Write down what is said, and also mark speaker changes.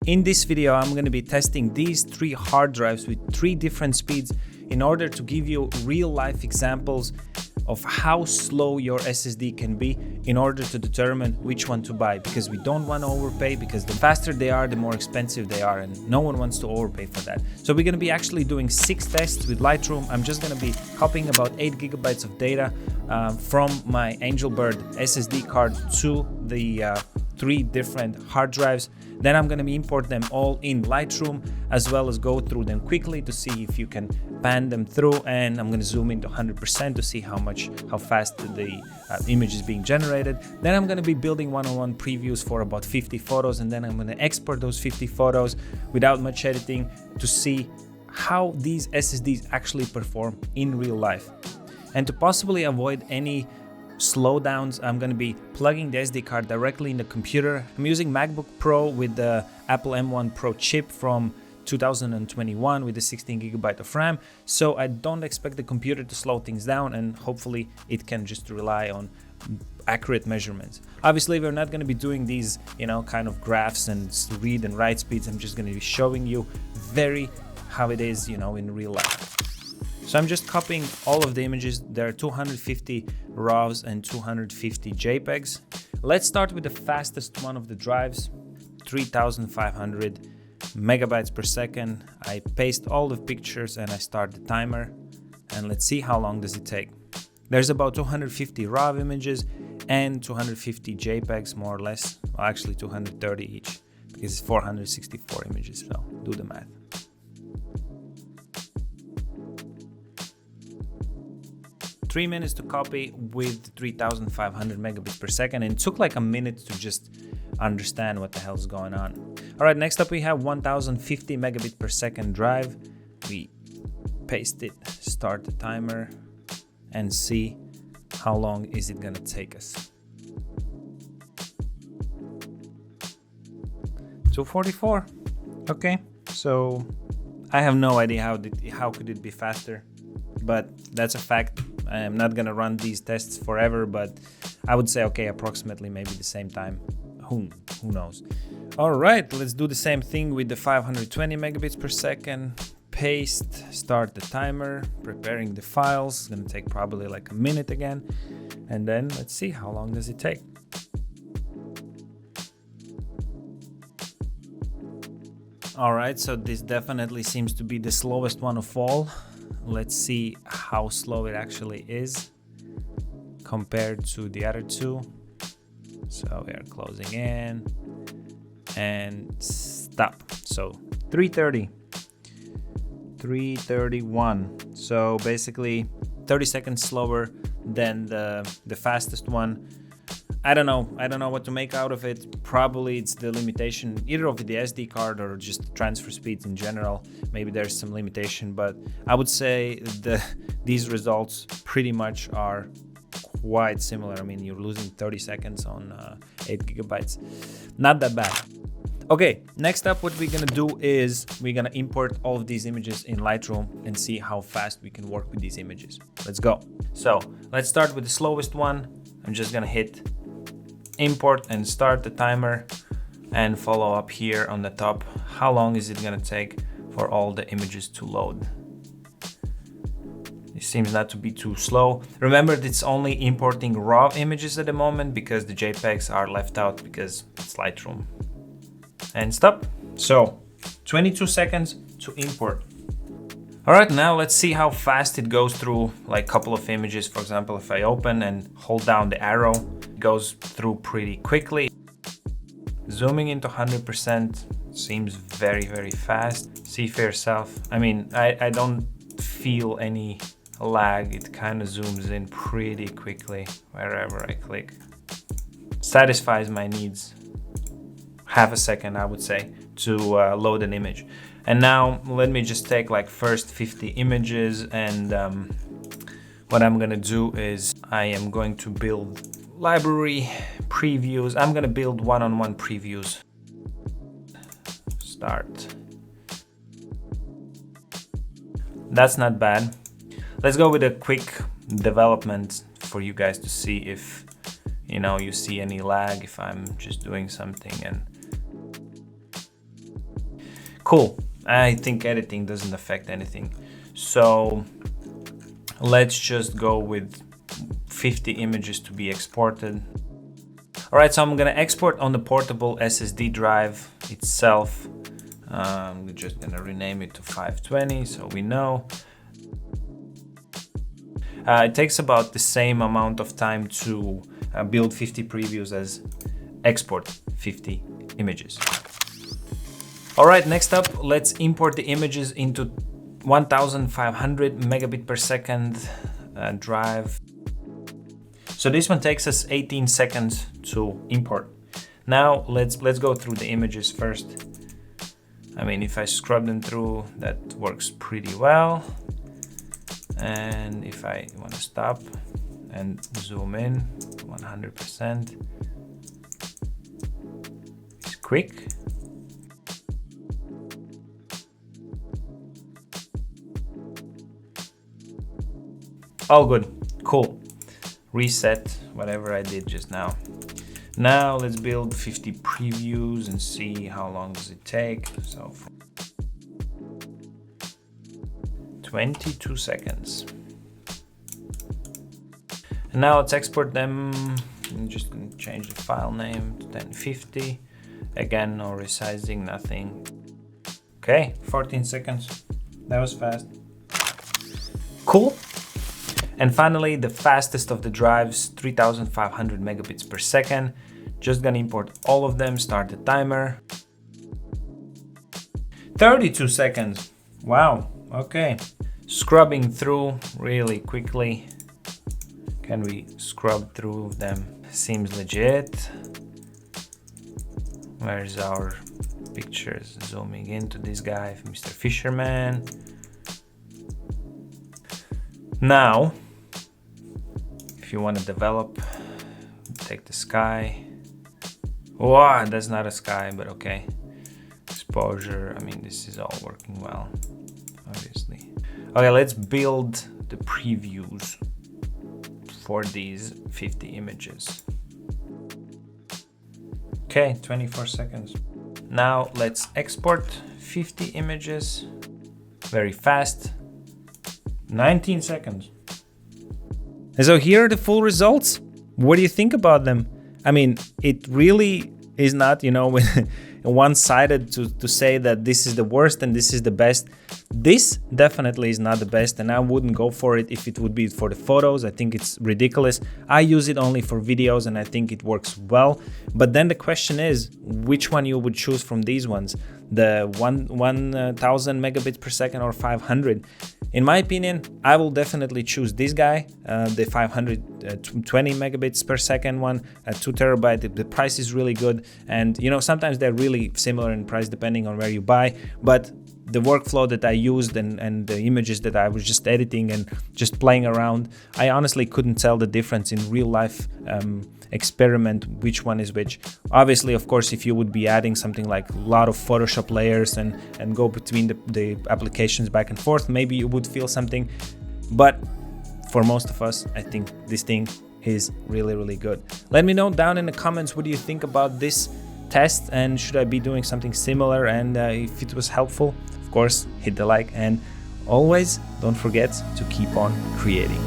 Speaker 1: In this video, I'm going to be testing these 3 hard drives with 3 different speeds in order to give you real-life examples of how slow your SSD can be in order to determine which one to buy, because we don't want to overpay, because the faster they are, the more expensive they are, and no one wants to overpay for that. So we're going to be actually doing 6 tests with Lightroom. I'm just going to be copying about 8 gigabytes of data from my Angelbird SSD card to the 3 different hard drives. Then I'm going to import them all in Lightroom, as well as go through them quickly to see if you can pan them through, and I'm going to zoom into 100% to see how fast the image is being generated. Then I'm going to be building one-on-one previews for about 50 photos, and then I'm going to export those 50 photos without much editing to see how these SSDs actually perform in real life. And to possibly avoid any slowdowns, I'm going to be plugging the SD card directly in the computer. I'm using MacBook Pro with the Apple M1 Pro chip from 2021 with the 16 gigabyte of RAM, so I don't expect the computer to slow things down, and hopefully it can just rely on accurate measurements. Obviously, we're not going to be doing these, kind of graphs and read and write speeds. I'm just going to be showing you how it is, in real life. So I'm just copying all of the images. There are 250 RAWs and 250 JPEGs. Let's start with the fastest one of the drives, 3,500 megabytes per second. I paste all the pictures and I start the timer, and let's see how long does it take. There's about 250 RAW images and 250 JPEGs, more or less. Well, actually 230 each, because it's 464 images, so do the math. Three minutes to copy with 3,500 megabits per second, and it took like a minute to just understand what the hell is going on. All right, next up we have 1,050 megabit per second drive. We paste it, start the timer, and see how long is it gonna take us. 244. Okay, so I have no idea how could it be faster, but that's a fact. I'm not gonna run these tests forever, but I would say, okay, approximately maybe the same time. Who knows? All right, let's do the same thing with the 520 megabits per second. Paste, start the timer, preparing the files. It's gonna take probably like a minute again. And then let's see how long does it take. All right, so this definitely seems to be the slowest one of all. Let's see how slow it actually is compared to the other two. So we are closing in and stop. So 330, 331. So basically 30 seconds slower than the fastest one. I don't know what to make out of it. Probably it's the limitation either of the SD card or just transfer speeds in general. Maybe there's some limitation, but I would say these results pretty much are quite similar. I mean, you're losing 30 seconds on 8 gigabytes. Not that bad. Okay, next up what we're gonna do is we're gonna import all of these images in Lightroom and see how fast we can work with these images. Let's go. So let's start with the slowest one. I'm just gonna hit import and start the timer and follow up here on the top. How long is it gonna take for all the images to load? It seems not to be too slow. Remember, it's only importing RAW images at the moment because the JPEGs are left out because it's Lightroom. And stop. So 22 seconds to import. All right, now let's see how fast it goes through like a couple of images. For example, if I open and hold down the arrow, it goes through pretty quickly. Zooming into 100% seems very, very fast. See for yourself. I mean, I don't feel any lag. It kind of zooms in pretty quickly wherever I click. Satisfies my needs. Half a second, I would say, to load an image. And now let me just take like first 50 images, and what I'm gonna do is I am going to build library previews. I'm gonna build one-on-one previews. Start. That's not bad. Let's go with a quick development for you guys to see if you see any lag, if I'm just doing something. And Cool. I think editing doesn't affect anything. So let's just go with 50 images to be exported. All right, so I'm gonna export on the portable SSD drive itself. I'm just gonna rename it to 520 so we know. It takes about the same amount of time to build 50 previews as export 50 images. All right, next up, let's import the images into 1500 megabit per second drive. So this one takes us 18 seconds to import. Now let's go through the images first. I mean, if I scrub them through, that works pretty well. And if I want to stop and zoom in 100%, it's quick. All good, cool. Reset whatever I did just now. Now let's build 50 previews and see how long does it take. So 22 seconds. And now let's export them. I'm just gonna change the file name to 1050. Again, no resizing, nothing. Okay, 14 seconds. That was fast. Cool. And finally, the fastest of the drives, 3500 megabits per second. Just gonna import all of them, start the timer. 32 seconds. Wow, okay. Scrubbing through really quickly. Can we scrub through them? Seems legit. Where's our pictures? Zooming into this guy, Mr. Fisherman. Now, if you want to develop, take the sky. Wow, that's not a sky, but okay. Exposure, I mean, this is all working well, obviously. Okay, let's build the previews for these 50 images. Okay, 24 seconds. Now let's export 50 images very fast. 19 seconds. And so here are the full results. What do you think about them? I mean, it really is not, you know, one-sided to say that this is the worst and this is the best. This definitely is not the best, and I wouldn't go for it if it would be for the photos. I think it's ridiculous. I use it only for videos and I think it works well. But then the question is, which one you would choose from these ones? The 1000 megabits per second or 500? In my opinion, I will definitely choose this guy, the 520 megabits per second one, 2 terabyte. The price is really good, and you know, sometimes they're really similar in price depending on where you buy, but the workflow that I used and the images that I was just editing and just playing around, I honestly couldn't tell the difference in real life experiment which one is which. Obviously, of course, if you would be adding something like a lot of Photoshop layers and go between the applications back and forth, maybe you would feel something. But for most of us, I think this thing is really, really good. Let me know down in the comments, what do you think about this test, and should I be doing something similar? And if it was helpful, of course, hit the like, and always don't forget to keep on creating.